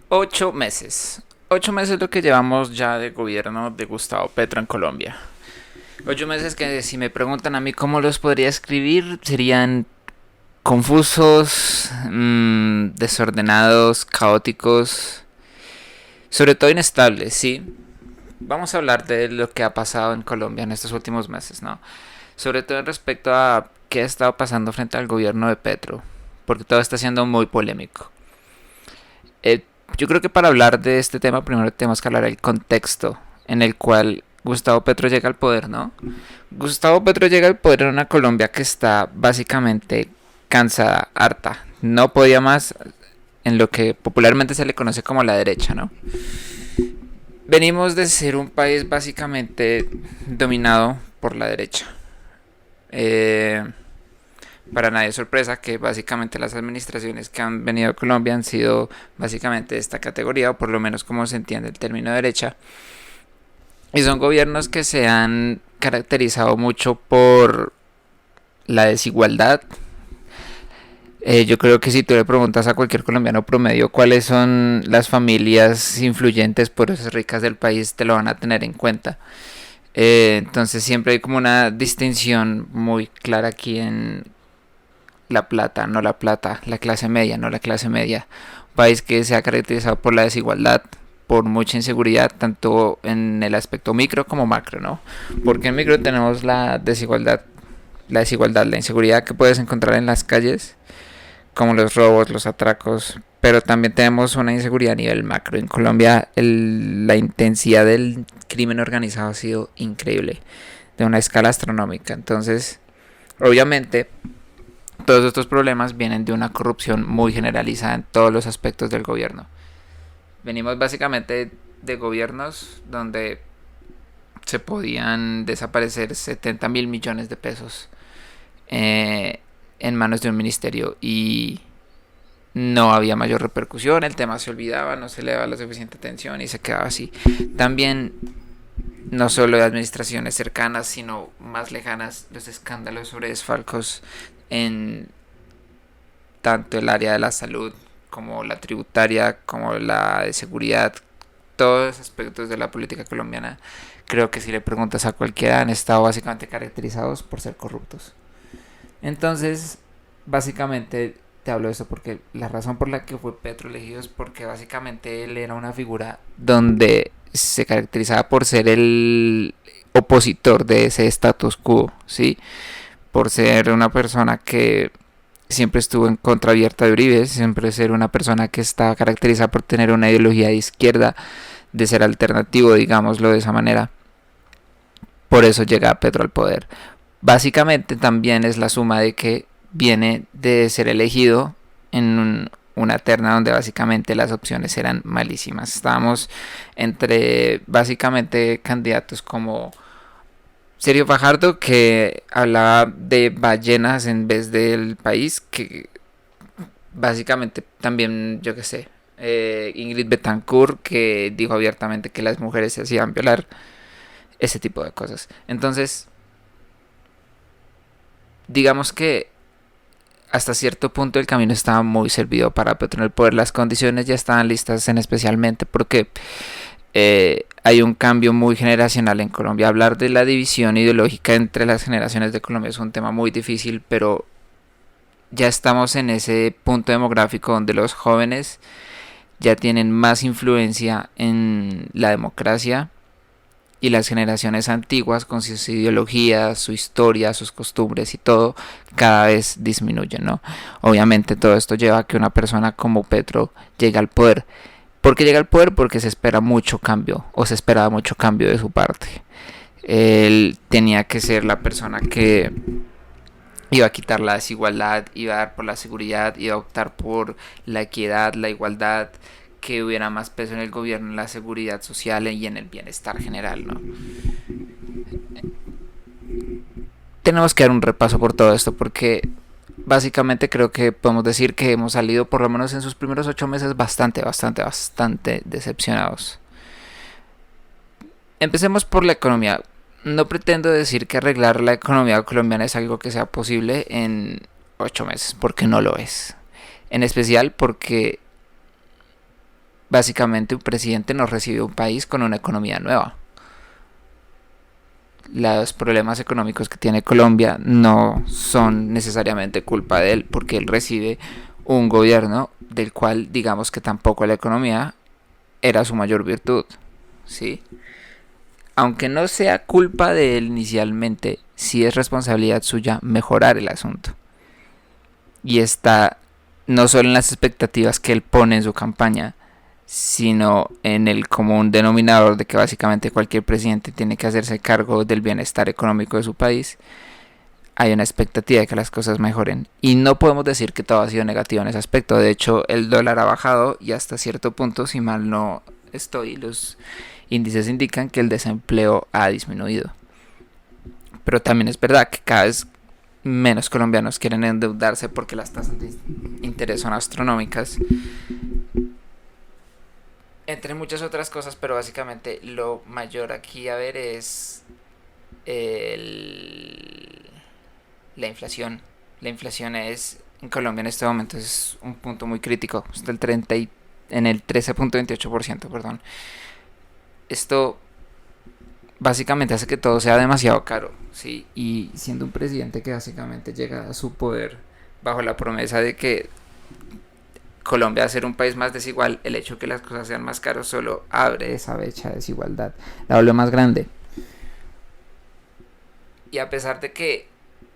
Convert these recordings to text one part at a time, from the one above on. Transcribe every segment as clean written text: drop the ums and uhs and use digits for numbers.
8 meses. 8 meses lo que llevamos ya de gobierno de Gustavo Petro en Colombia. 8 meses que si me preguntan a mí cómo los podría escribir, serían confusos, desordenados, caóticos, sobre todo inestables, ¿sí? Vamos a hablar de lo que ha pasado en Colombia en estos últimos meses, ¿no? Sobre todo en respecto a qué ha estado pasando frente al gobierno de Petro, porque todo está siendo muy polémico. Eh, yo creo que para hablar de este tema primero tenemos que hablar del contexto en el cual Gustavo Petro llega al poder, ¿no? Gustavo Petro llega al poder en una Colombia que está básicamente cansada, harta, no podía más en lo que popularmente se le conoce como la derecha, ¿no? Venimos de ser un país básicamente dominado por la derecha. Eh, para nadie es sorpresa que básicamente las administraciones que han venido a Colombia han sido básicamente de esta categoría, o por lo menos como se entiende el término derecha. Y son gobiernos que se han caracterizado mucho por la desigualdad. Yo creo que si tú le preguntas a cualquier colombiano promedio cuáles son las familias influyentes, poderosas, ricas del país, te lo van a tener en cuenta. Entonces siempre hay como una distinción muy clara aquí en la plata, no la plata, la clase media, no la clase media. Un país que se ha caracterizado por la desigualdad, por mucha inseguridad, tanto en el aspecto micro como macro, ¿no? Porque en micro tenemos la inseguridad que puedes encontrar en las calles, como los robos, los atracos, pero también tenemos una inseguridad a nivel macro. En Colombia la intensidad del crimen organizado ha sido increíble, de una escala astronómica. Entonces, obviamente, todos estos problemas vienen de una corrupción muy generalizada en todos los aspectos del gobierno. Venimos básicamente de gobiernos donde se podían desaparecer 70.000 millones de pesos en manos de un ministerio y no había mayor repercusión, el tema se olvidaba, no se le daba la suficiente atención y se quedaba así. También, no solo de administraciones cercanas, sino más lejanas, los escándalos sobre desfalcos en tanto el área de la salud como la tributaria, como la de seguridad, todos los aspectos de la política colombiana, creo que si le preguntas a cualquiera han estado básicamente caracterizados por ser corruptos. Entonces, básicamente te hablo de eso porque la razón por la que fue Petro elegido es porque básicamente él era una figura donde se caracterizaba por ser el opositor de ese status quo, ¿sí? Por ser una persona que siempre estuvo en contra abierta de Uribe, siempre ser una persona que está caracterizada por tener una ideología de izquierda, de ser alternativo, digámoslo de esa manera. Por eso llega Petro al poder. Básicamente también es la suma de que viene de ser elegido en una terna donde básicamente las opciones eran malísimas. Estábamos entre básicamente candidatos como Sergio Fajardo, que hablaba de ballenas en vez del país, que básicamente también, yo qué sé, Ingrid Betancourt, que dijo abiertamente que las mujeres se hacían violar, ese tipo de cosas. Entonces, digamos que hasta cierto punto el camino estaba muy servido para Petro en el poder. Las condiciones ya estaban listas, en especialmente porque hay un cambio muy generacional en Colombia. Hablar de la división ideológica entre las generaciones de Colombia es un tema muy difícil, pero ya estamos en ese punto demográfico donde los jóvenes ya tienen más influencia en la democracia y las generaciones antiguas con sus ideologías, su historia, sus costumbres y todo cada vez disminuyen, ¿no? Obviamente todo esto lleva a que una persona como Petro llegue al poder. ¿Por qué llega al poder? Porque se espera mucho cambio, o se esperaba mucho cambio de su parte. Él tenía que ser la persona que iba a quitar la desigualdad, iba a dar por la seguridad, iba a optar por la equidad, la igualdad, que hubiera más peso en el gobierno, en la seguridad social y en el bienestar general, ¿no? Tenemos que dar un repaso por todo esto porque básicamente creo que podemos decir que hemos salido por lo menos en sus primeros 8 meses bastante decepcionados. Empecemos por la economía. No pretendo decir que arreglar la economía colombiana es algo que sea posible en 8 meses, porque no lo es. En especial porque básicamente un presidente no recibe un país con una economía nueva. Los problemas económicos que tiene Colombia no son necesariamente culpa de él, porque él recibe un gobierno del cual digamos que tampoco la economía era su mayor virtud, ¿sí? Aunque no sea culpa de él inicialmente, sí es responsabilidad suya mejorar el asunto. Y está no solo en las expectativas que él pone en su campaña, sino en el común denominador de que básicamente cualquier presidente tiene que hacerse cargo del bienestar económico de su país. Hay una expectativa de que las cosas mejoren. Y no podemos decir que todo ha sido negativo en ese aspecto. De hecho, el dólar ha bajado y hasta cierto punto, si mal no estoy, los índices indican que el desempleo ha disminuido. Pero también es verdad que cada vez menos colombianos quieren endeudarse porque las tasas de interés son astronómicas, entre muchas otras cosas, pero básicamente lo mayor aquí a ver es el, la inflación. La inflación es en Colombia en este momento es un punto muy crítico, está en el 13.28%, perdón. Esto básicamente hace que todo sea demasiado caro, ¿sí? Y siendo un presidente que básicamente llega a su poder bajo la promesa de que Colombia va a ser un país más desigual, el hecho de que las cosas sean más caras solo abre esa brecha de desigualdad, la vuelve más grande. Y a pesar de que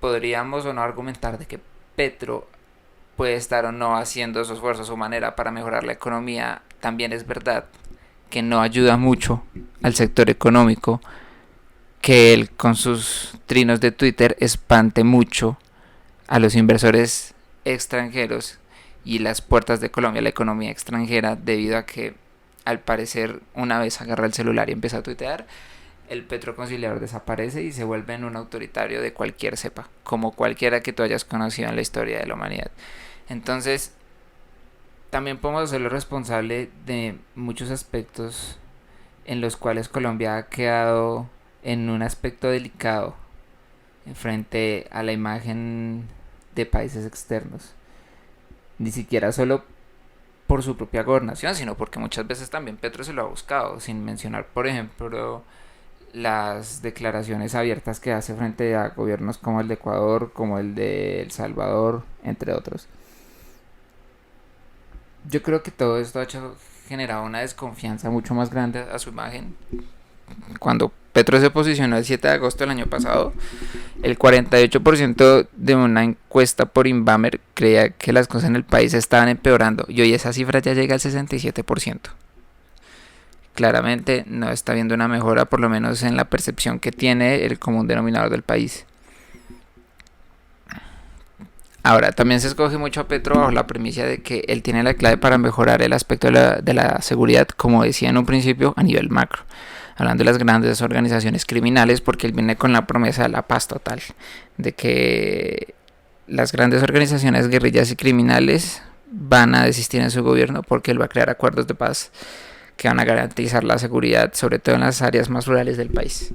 podríamos o no argumentar de que Petro puede estar o no haciendo su esfuerzo a su manera para mejorar la economía, también es verdad que no ayuda mucho al sector económico que él con sus trinos de Twitter espante mucho a los inversores extranjeros y las puertas de Colombia a la economía extranjera, debido a que al parecer una vez agarra el celular y empieza a tuitear, el petroconciliador desaparece y se vuelve en un autoritario de cualquier cepa, como cualquiera que tú hayas conocido en la historia de la humanidad. Entonces, también podemos hacerlo responsable de muchos aspectos en los cuales Colombia ha quedado en un aspecto delicado frente a la imagen de países externos. Ni siquiera solo por su propia gobernación, sino porque muchas veces también Petro se lo ha buscado, sin mencionar, por ejemplo, las declaraciones abiertas que hace frente a gobiernos como el de Ecuador, como el de El Salvador, entre otros. Yo creo que todo esto ha generado una desconfianza mucho más grande a su imagen. Cuando Petro se posicionó el 7 de agosto del año pasado, el 48% de una encuesta por Inbamer creía que las cosas en el país estaban empeorando y hoy esa cifra ya llega al 67%. Claramente no está viendo una mejora, por lo menos en la percepción que tiene el común denominador del país. Ahora, también se escoge mucho a Petro bajo la premisa de que él tiene la clave para mejorar el aspecto de la seguridad, como decía en un principio, a nivel macro. Hablando de las grandes organizaciones criminales, porque él viene con la promesa de la paz total, de que las grandes organizaciones guerrillas y criminales van a desistir en su gobierno porque él va a crear acuerdos de paz que van a garantizar la seguridad, sobre todo en las áreas más rurales del país.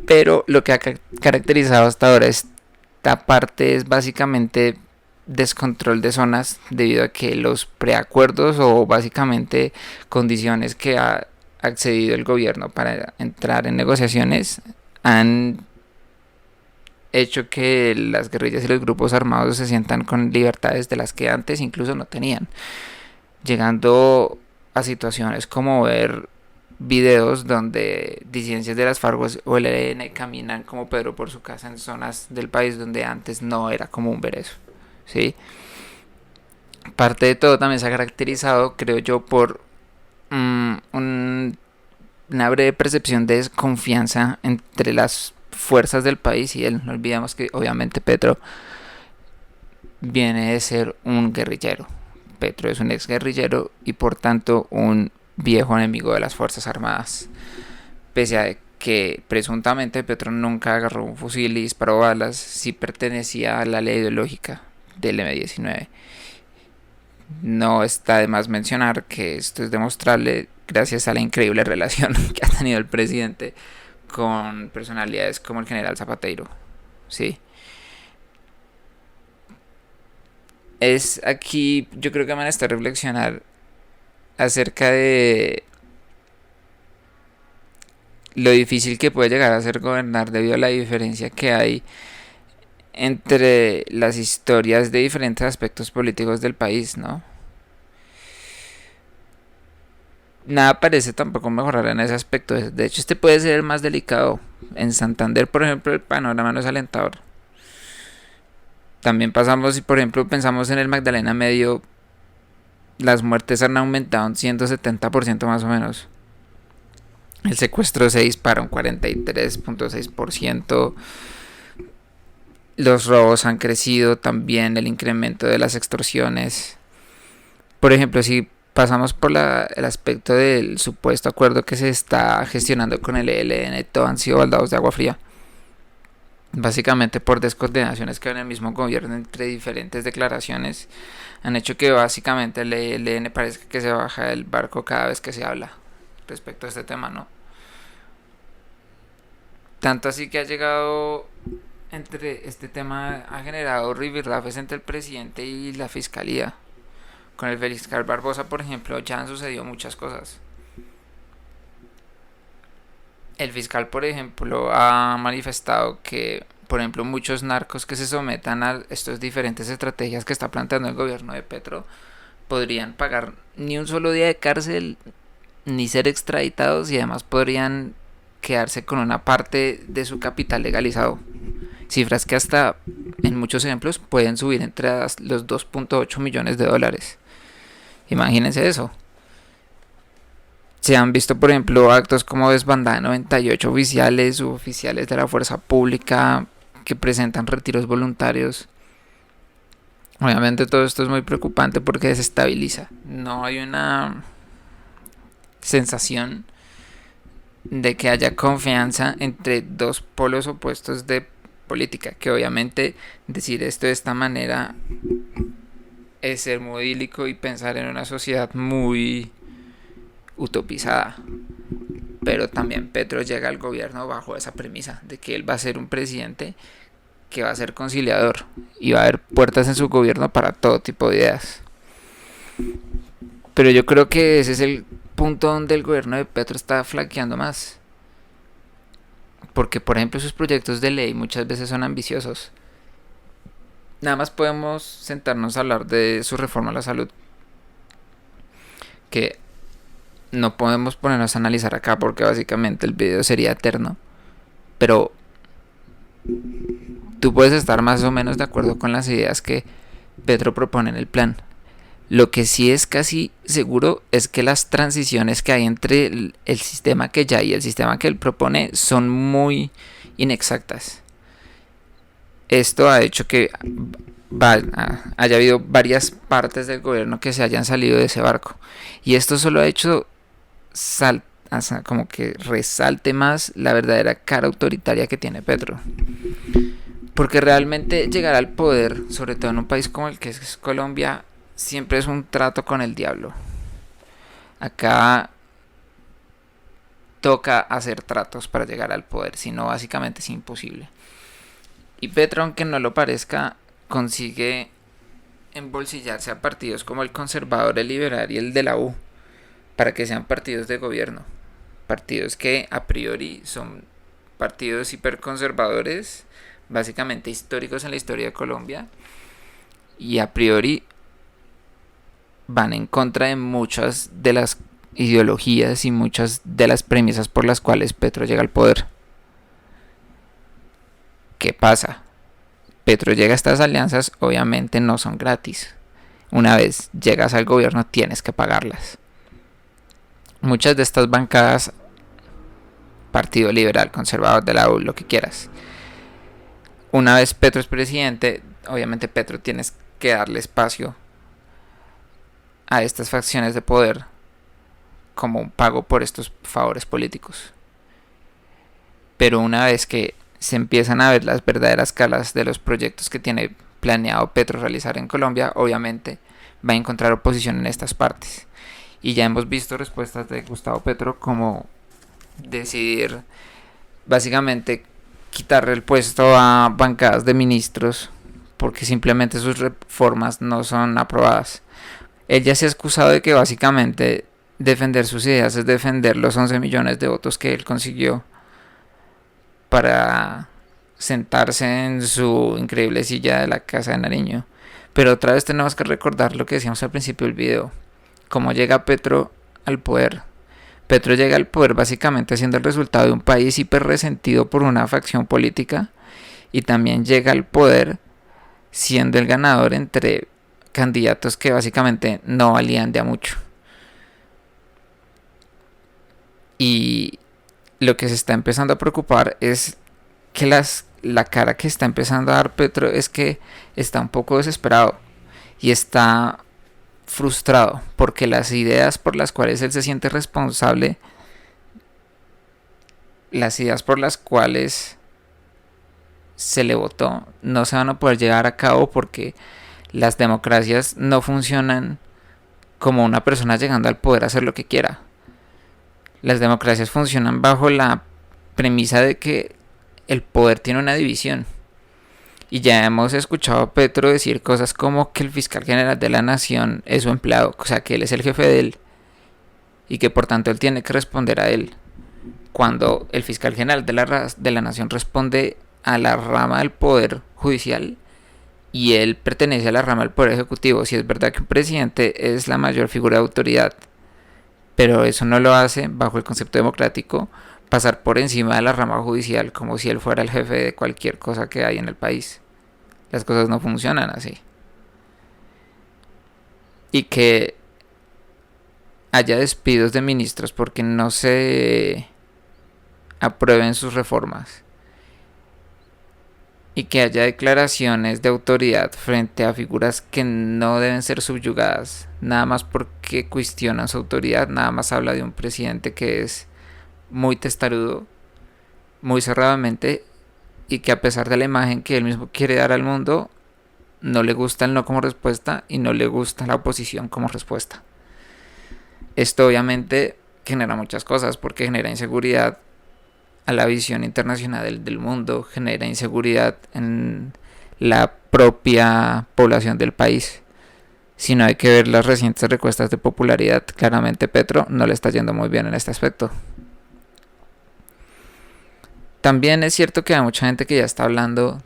Pero lo que ha caracterizado hasta ahora esta parte es básicamente descontrol de zonas, debido a que los preacuerdos o básicamente condiciones que ha accedido el gobierno para entrar en negociaciones han hecho que las guerrillas y los grupos armados se sientan con libertades de las que antes incluso no tenían, llegando a situaciones como ver videos donde disidencias de las FARC o el ELN caminan como Pedro por su casa en zonas del país donde antes no era común ver eso, ¿sí? Parte de todo también se ha caracterizado, creo yo, por una breve percepción de desconfianza entre las fuerzas del país y él. No olvidemos que obviamente Petro viene de ser un guerrillero. Petro es un ex guerrillero y por tanto un viejo enemigo de las Fuerzas Armadas. Pese a que presuntamente Petro nunca agarró un fusil y disparó balas, sí pertenecía a la ley ideológica del M-19. No está de más mencionar que esto es demostrable gracias a la increíble relación que ha tenido el presidente con personalidades como el general Zapatero. Sí. Es aquí, yo creo que me está reflexionar acerca de lo difícil que puede llegar a ser gobernar debido a la diferencia que hay entre las historias de diferentes aspectos políticos del país, ¿no? Nada parece tampoco mejorar en ese aspecto. De hecho, este puede ser el más delicado. En Santander, por ejemplo, el panorama no es alentador. También pasamos, si por ejemplo pensamos en el Magdalena Medio, las muertes han aumentado un 170% más o menos. El secuestro se dispara un 43.6%. Los robos han crecido también, el incremento de las extorsiones. Por ejemplo, si pasamos por el aspecto del supuesto acuerdo que se está gestionando con el ELN, todo han sido baldados de agua fría. Básicamente por descoordinaciones que hay en el mismo gobierno entre diferentes declaraciones han hecho que básicamente el ELN parezca que se baja del barco cada vez que se habla respecto a este tema, ¿no? Tanto así que ha llegado entre este tema, ha generado rifirrafes entre el presidente y la fiscalía. Con el fiscal Barbosa, por ejemplo, ya han sucedido muchas cosas. El fiscal, por ejemplo, ha manifestado que, por ejemplo, muchos narcos que se sometan a estas diferentes estrategias que está planteando el gobierno de Petro podrían pagar ni un solo día de cárcel ni ser extraditados y además podrían quedarse con una parte de su capital legalizado. Cifras que hasta en muchos ejemplos pueden subir entre los 2.8 millones de dólares. Imagínense eso. Se han visto, por ejemplo, actos como desbandada de 98 oficiales u oficiales de la fuerza pública que presentan retiros voluntarios. Obviamente todo esto es muy preocupante porque desestabiliza. No hay una sensación de que haya confianza entre dos polos opuestos de política, que obviamente decir esto de esta manera es ser muy idílico y pensar en una sociedad muy utopizada. Pero también Petro llega al gobierno bajo esa premisa de que él va a ser un presidente que va a ser conciliador y va a haber puertas en su gobierno para todo tipo de ideas. Pero yo creo que ese es el punto donde el gobierno de Petro está flaqueando más. Porque, por ejemplo, sus proyectos de ley muchas veces son ambiciosos. Nada más podemos sentarnos a hablar de su reforma a la salud, que no podemos ponernos a analizar acá porque básicamente el video sería eterno. Pero tú puedes estar más o menos de acuerdo con las ideas que Petro propone en el plan. Lo que sí es casi seguro es que las transiciones que hay entre el sistema que ya hay y el sistema que él propone son muy inexactas. Esto ha hecho que haya habido varias partes del gobierno que se hayan salido de ese barco. Y esto solo ha hecho como que resalte más la verdadera cara autoritaria que tiene Petro. Porque realmente llegar al poder, sobre todo en un país como el que es Colombia, siempre es un trato con el diablo. Acá toca hacer tratos para llegar al poder, si no básicamente es imposible. Y Petro, aunque no lo parezca, consigue embolsillarse a partidos como el conservador, el liberal y el de la U para que sean partidos de gobierno. Partidos que a priori son partidos hiperconservadores, básicamente históricos en la historia de Colombia, y a priori van en contra de muchas de las ideologías y muchas de las premisas por las cuales Petro llega al poder. ¿Qué pasa? Petro llega a estas alianzas, obviamente no son gratis. Una vez llegas al gobierno tienes que pagarlas. Muchas de estas bancadas, Partido Liberal, Conservador de la U, lo que quieras. Una vez Petro es presidente, obviamente Petro tienes que darle espacio a estas facciones de poder como un pago por estos favores políticos. Pero una vez que se empiezan a ver las verdaderas escalas de los proyectos que tiene planeado Petro realizar en Colombia, obviamente va a encontrar oposición en estas partes. Y ya hemos visto respuestas de Gustavo Petro como decidir básicamente quitarle el puesto a bancadas de ministros porque simplemente sus reformas no son aprobadas. Él ya se ha excusado de que básicamente defender sus ideas es defender los 11 millones de votos que él consiguió para sentarse en su increíble silla de la Casa de Nariño. Pero otra vez tenemos que recordar lo que decíamos al principio del video, cómo llega Petro al poder. Petro llega al poder básicamente siendo el resultado de un país hiper resentido por una facción política, y también llega al poder siendo el ganador entre candidatos que básicamente no valían de a mucho. Y lo que se está empezando a preocupar es que la cara que está empezando a dar Petro es que está un poco desesperado y está frustrado porque las ideas por las cuales él se siente responsable, las ideas por las cuales se le votó, no se van a poder llevar a cabo porque las democracias no funcionan como una persona llegando al poder a hacer lo que quiera. Las democracias funcionan bajo la premisa de que el poder tiene una división. Y ya hemos escuchado a Petro decir cosas como que el fiscal general de la nación es su empleado, o sea que él es el jefe de él y que por tanto él tiene que responder a él. Cuando el fiscal general de la nación responde a la rama del poder judicial y él pertenece a la rama del poder ejecutivo. Si es verdad que un presidente es la mayor figura de autoridad, pero eso no lo hace, bajo el concepto democrático, pasar por encima de la rama judicial como si él fuera el jefe de cualquier cosa que hay en el país. Las cosas no funcionan así. Y que haya despidos de ministros porque no se aprueben sus reformas y que haya declaraciones de autoridad frente a figuras que no deben ser subyugadas, nada más porque cuestionan su autoridad, nada más habla de un presidente que es muy testarudo, muy cerradamente, y que a pesar de la imagen que él mismo quiere dar al mundo, no le gusta el no como respuesta y no le gusta la oposición como respuesta. Esto obviamente genera muchas cosas porque genera inseguridad a la visión internacional del mundo, genera inseguridad en la propia población del país. Si no, hay que ver las recientes encuestas de popularidad. Claramente Petro no le está yendo muy bien en este aspecto. También es cierto que hay mucha gente que ya está hablando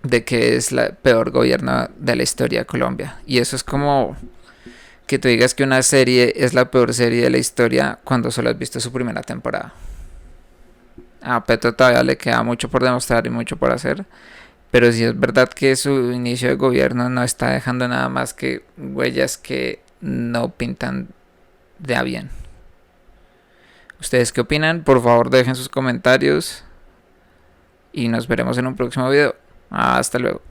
de que es el peor gobierno de la historia de Colombia. Y eso es como que tú digas que una serie es la peor serie de la historia cuando solo has visto su primera temporada. A Petro todavía le queda mucho por demostrar y mucho por hacer, pero sí es verdad que su inicio de gobierno no está dejando nada más que huellas que no pintan de a bien. ¿Ustedes qué opinan? Por favor dejen sus comentarios y nos veremos en un próximo video. Hasta luego.